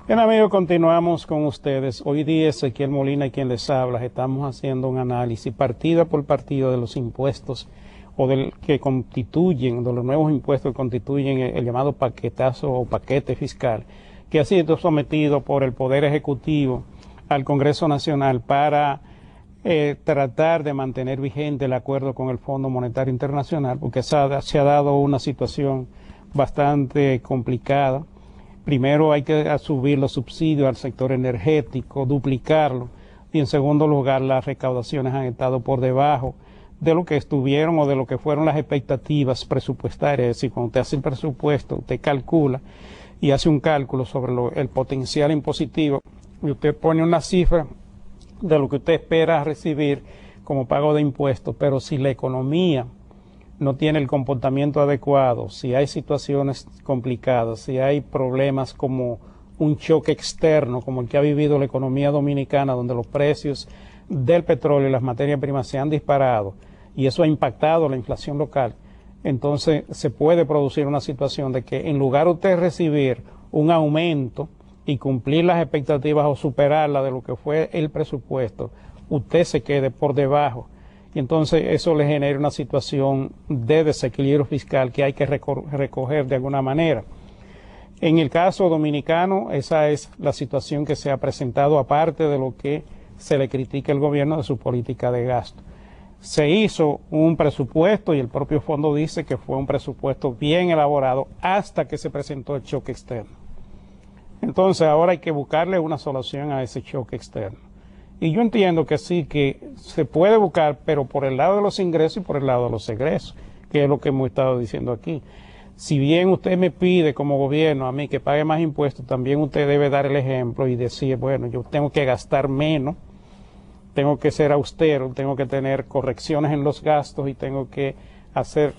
Bien, amigos, continuamos con ustedes. Hoy día Ezequiel Molina y quien les habla, estamos haciendo un análisis partido por partido de los impuestos o del que constituyen, de los nuevos impuestos que constituyen el llamado paquetazo o paquete fiscal, que ha sido sometido por el Poder Ejecutivo al Congreso Nacional para tratar de mantener vigente el acuerdo con el Fondo Monetario Internacional, porque se ha dado una situación bastante complicada. Primero hay que subir los subsidios al sector energético, duplicarlo, y en segundo lugar las recaudaciones han estado por debajo de lo que estuvieron o de lo que fueron las expectativas presupuestarias. Es decir, cuando usted hace el presupuesto, usted calcula y hace un cálculo sobre el potencial impositivo y usted pone una cifra de lo que usted espera recibir como pago de impuestos, pero si la economía no tiene el comportamiento adecuado, si hay situaciones complicadas, si hay problemas como un choque externo, como el que ha vivido la economía dominicana, donde los precios del petróleo y las materias primas se han disparado, y eso ha impactado la inflación local, entonces se puede producir una situación de que en lugar de usted recibir un aumento y cumplir las expectativas o superarlas de lo que fue el presupuesto, usted se quede por debajo. Y entonces eso le genera una situación de desequilibrio fiscal que hay que recoger de alguna manera. En el caso dominicano, esa es la situación que se ha presentado, aparte de lo que se le critica al gobierno de su política de gasto. Se hizo un presupuesto y el propio fondo dice que fue un presupuesto bien elaborado hasta que se presentó el choque externo. Entonces ahora hay que buscarle una solución a ese choque externo. Y yo entiendo que sí, que se puede buscar, pero por el lado de los ingresos y por el lado de los egresos, que es lo que hemos estado diciendo aquí. Si bien usted me pide como gobierno a mí que pague más impuestos, también usted debe dar el ejemplo y decir, bueno, yo tengo que gastar menos, tengo que ser austero, tengo que tener correcciones en los gastos y tengo que hacer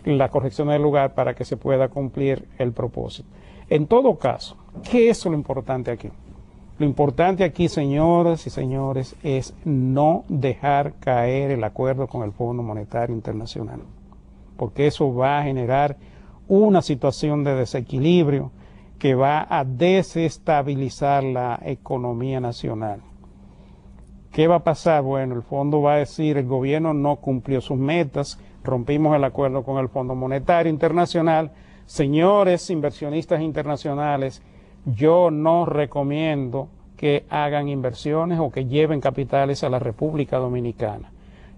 la corrección del lugar para que se pueda cumplir el propósito. En todo caso, ¿qué es lo importante aquí? Lo importante aquí, señoras y señores, es no dejar caer el acuerdo con el Fondo Monetario Internacional, porque eso va a generar una situación de desequilibrio que va a desestabilizar la economía nacional. ¿Qué va a pasar? Bueno, el fondo va a decir, el gobierno no cumplió sus metas, rompimos el acuerdo con el Fondo Monetario Internacional. Señores inversionistas internacionales, yo no recomiendo que hagan inversiones o que lleven capitales a la República Dominicana.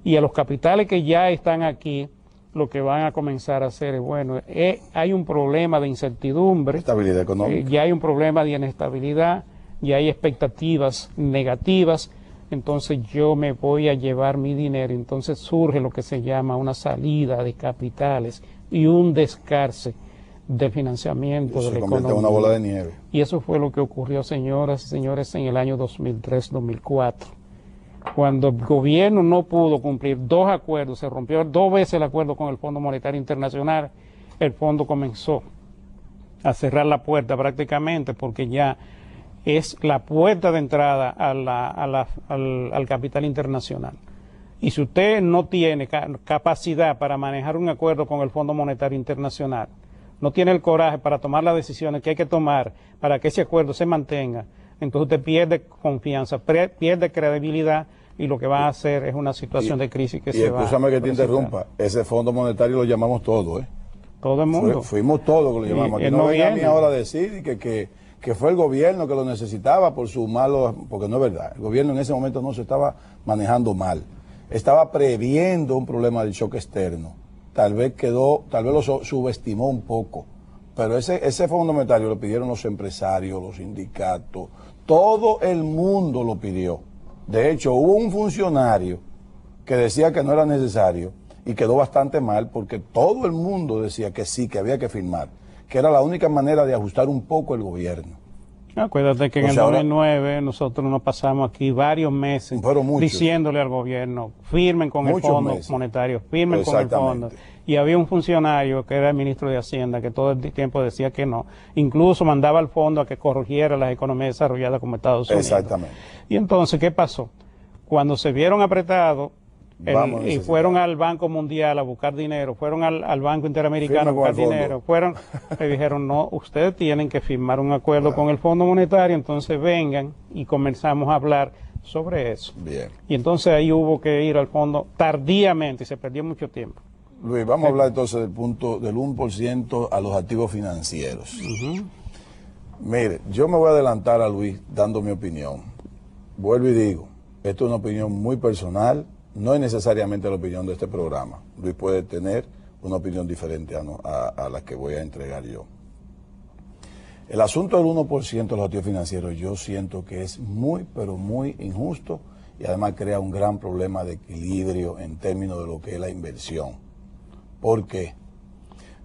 Y a los capitales que ya están aquí, lo que van a comenzar a hacer es, bueno, hay un problema de incertidumbre, estabilidad económica. Ya hay un problema de inestabilidad, ya hay expectativas negativas, entonces yo me voy a llevar mi dinero. Entonces surge lo que se llama una salida de capitales y un descarce del financiamiento de la economía. Se convierte en una bola de nieve. Y eso fue lo que ocurrió, señoras y señores, en el año 2003-2004. Cuando el gobierno no pudo cumplir dos acuerdos, se rompió dos veces el acuerdo con el Fondo Monetario Internacional, el fondo comenzó a cerrar la puerta prácticamente, porque ya es la puerta de entrada al capital internacional. Y si usted no tiene capacidad para manejar un acuerdo con el Fondo Monetario Internacional, no tiene el coraje para tomar las decisiones que hay que tomar para que ese acuerdo se mantenga, entonces usted pierde confianza, pierde credibilidad, y lo que va a hacer es una situación de crisis que se va a... Y escúchame que te interrumpa, ese Fondo Monetario lo llamamos todo, ¿eh? Todo el mundo. Fuimos todos que lo llamamos. Aquí no venga a mí ahora a decir que fue el gobierno que lo necesitaba por su malo, porque no es verdad. El gobierno en ese momento no se estaba manejando mal, estaba previendo un problema del choque externo. Tal vez lo subestimó un poco, pero ese Fondo Monetario lo pidieron los empresarios, los sindicatos, todo el mundo lo pidió. De hecho, hubo un funcionario que decía que no era necesario y quedó bastante mal porque todo el mundo decía que sí, que había que firmar, que era la única manera de ajustar un poco el gobierno. Acuérdate que en el 2009 nosotros nos pasamos aquí varios meses diciéndole al gobierno, firmen con el Fondo Monetario, firmen con el Fondo. Y había un funcionario que era el ministro de Hacienda que todo el tiempo decía que no. Incluso mandaba al fondo a que corrigiera las economías desarrolladas como Estados Unidos. Exactamente. Y entonces, ¿qué pasó? Cuando se vieron apretados, Y fueron al Banco Mundial a buscar dinero, fueron al Banco Interamericano a buscar dinero, le dijeron, no, ustedes tienen que firmar un acuerdo con el Fondo Monetario, entonces vengan y comenzamos a hablar sobre eso. Bien. Y entonces ahí hubo que ir al fondo tardíamente y se perdió mucho tiempo. Luis, vamos a hablar entonces del punto del 1% a los activos financieros. Mire, yo me voy a adelantar a Luis dando mi opinión. Vuelvo y digo, esto es una opinión muy personal, no es necesariamente la opinión de este programa. Luis puede tener una opinión diferente a la que voy a entregar yo. El asunto del 1% de los activos financieros yo siento que es muy, pero muy injusto y además crea un gran problema de equilibrio en términos de lo que es la inversión. ¿Por qué?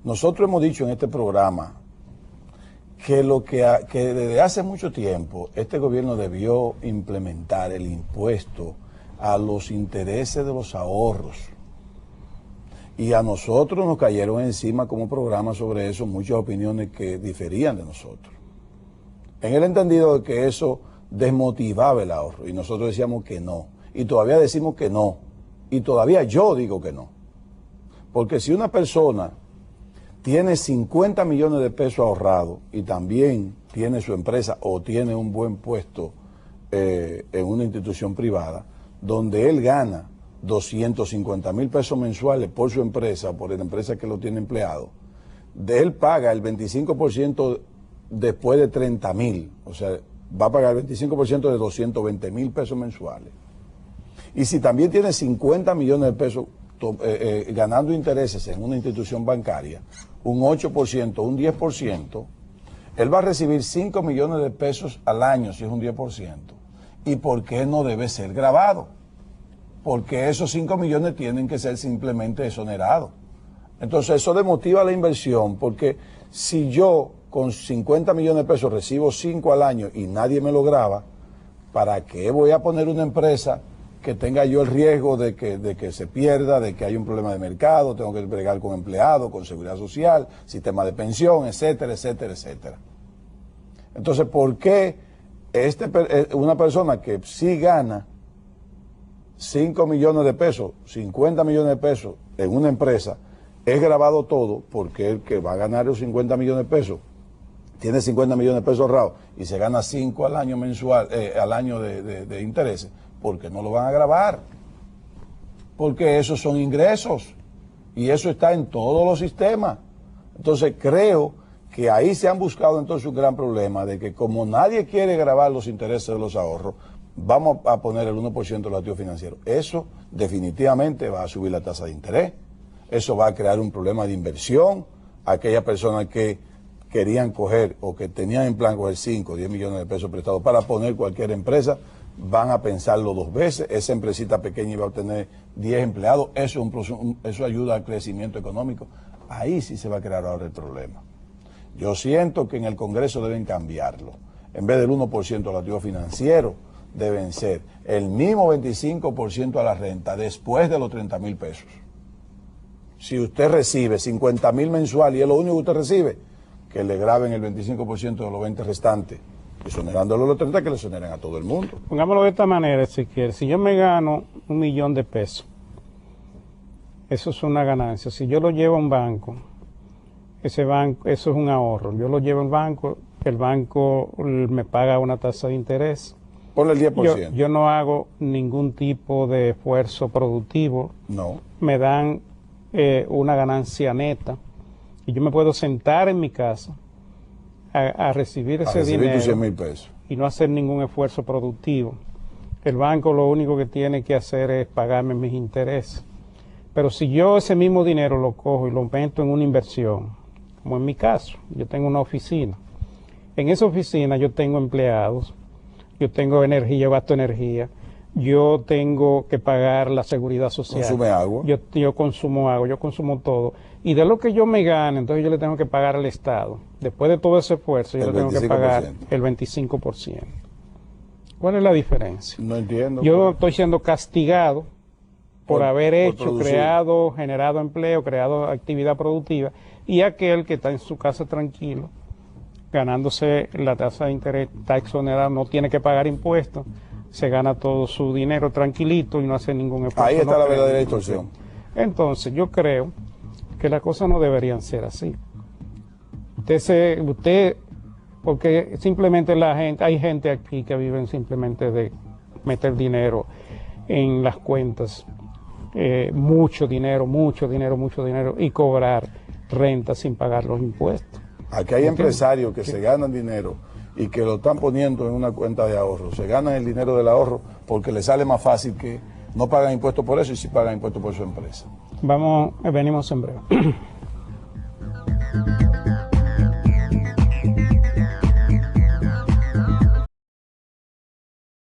Nosotros hemos dicho en este programa que desde hace mucho tiempo este gobierno debió implementar el impuesto a los intereses de los ahorros. Y a nosotros nos cayeron encima como programa sobre eso muchas opiniones que diferían de nosotros. En el entendido de que eso desmotivaba el ahorro. Y nosotros decíamos que no. Y todavía decimos que no. Y todavía yo digo que no. Porque si una persona tiene 50 millones de pesos ahorrados y también tiene su empresa o tiene un buen puesto en una institución privada, donde él gana 250,000 pesos mensuales por su empresa, por la empresa que lo tiene empleado, de él paga el 25% después de 30,000, o sea, va a pagar el 25% de 220,000 pesos mensuales. Y si también tiene 50 millones de pesos ganando intereses en una institución bancaria, un 8%, un 10%, él va a recibir 5 millones de pesos al año si es un 10%. ¿Y por qué no debe ser grabado? Porque esos 5 millones tienen que ser simplemente exonerados. Entonces eso demotiva la inversión, porque si yo con 50 millones de pesos recibo 5 al año y nadie me lo graba, ¿para qué voy a poner una empresa que tenga yo el riesgo de que se pierda, de que haya un problema de mercado, tengo que bregar con empleados, con seguridad social, sistema de pensión, etcétera, etcétera, etcétera? Entonces, ¿por qué una persona que sí gana 5 millones de pesos, 50 millones de pesos en una empresa, es grabado todo? Porque el que va a ganar los 50 millones de pesos tiene 50 millones de pesos ahorrados y se gana 5 al año mensual, al año de intereses, porque no lo van a grabar, porque esos son ingresos y eso está en todos los sistemas. Entonces creo que ahí se han buscado entonces un gran problema de que como nadie quiere grabar los intereses de los ahorros, vamos a poner el 1% de los activos financieros. Eso definitivamente va a subir la tasa de interés, eso va a crear un problema de inversión. Aquellas personas que querían coger o que tenían en plan coger 5 o 10 millones de pesos prestados para poner cualquier empresa, van a pensarlo 2 veces. Esa empresita pequeña iba a tener 10 empleados, eso ayuda al crecimiento económico. Ahí sí se va a crear ahora el problema. Yo siento que en el Congreso deben cambiarlo. En vez del 1% de los activos financieros, deben ser el mismo 25% a la renta después de los 30,000 pesos. Si usted recibe 50,000 mensual y es lo único que usted recibe, que le graben el 25% de los 20 restantes, exonerándolo los 30, que le exoneren a todo el mundo. Pongámoslo de esta manera, Ezequiel. Si yo me gano 1,000,000 de pesos, eso es una ganancia. Si yo lo llevo a un banco, ese banco, eso es un ahorro. Yo lo llevo al banco, el banco me paga una tasa de interés. Ponle el 10%. Yo no hago ningún tipo de esfuerzo productivo. No. Me dan una ganancia neta y yo me puedo sentar en mi casa a recibir ese dinero tus 100,000 pesos y no hacer ningún esfuerzo productivo. El banco lo único que tiene que hacer es pagarme mis intereses. Pero si yo ese mismo dinero lo cojo y lo meto en una inversión, como en mi caso, yo tengo una oficina. En esa oficina yo tengo empleados, yo tengo energía, yo gasto energía, yo tengo que pagar la seguridad social. ¿Consume agua? Yo consumo agua, yo consumo todo. Y de lo que yo me gane, entonces yo le tengo que pagar al Estado. Después de todo ese esfuerzo, yo le tengo que pagar el 25%. ¿Cuál es la diferencia? No entiendo. Yo estoy siendo castigado por haber hecho, creado, generado empleo, creado actividad productiva, y aquel que está en su casa tranquilo, ganándose la tasa de interés, está exonerado, no tiene que pagar impuestos, se gana todo su dinero tranquilito y no hace ningún esfuerzo. Ahí está la verdadera distorsión. Entonces, yo creo que las cosas no deberían ser así. Porque simplemente hay gente aquí que viven simplemente de meter dinero en las cuentas, mucho dinero, y cobrar renta sin pagar los impuestos. Aquí hay empresarios que se ganan dinero y que lo están poniendo en una cuenta de ahorro. Se ganan el dinero del ahorro porque les sale más fácil que no pagan impuestos por eso y sí pagan impuestos por su empresa. Venimos en breve.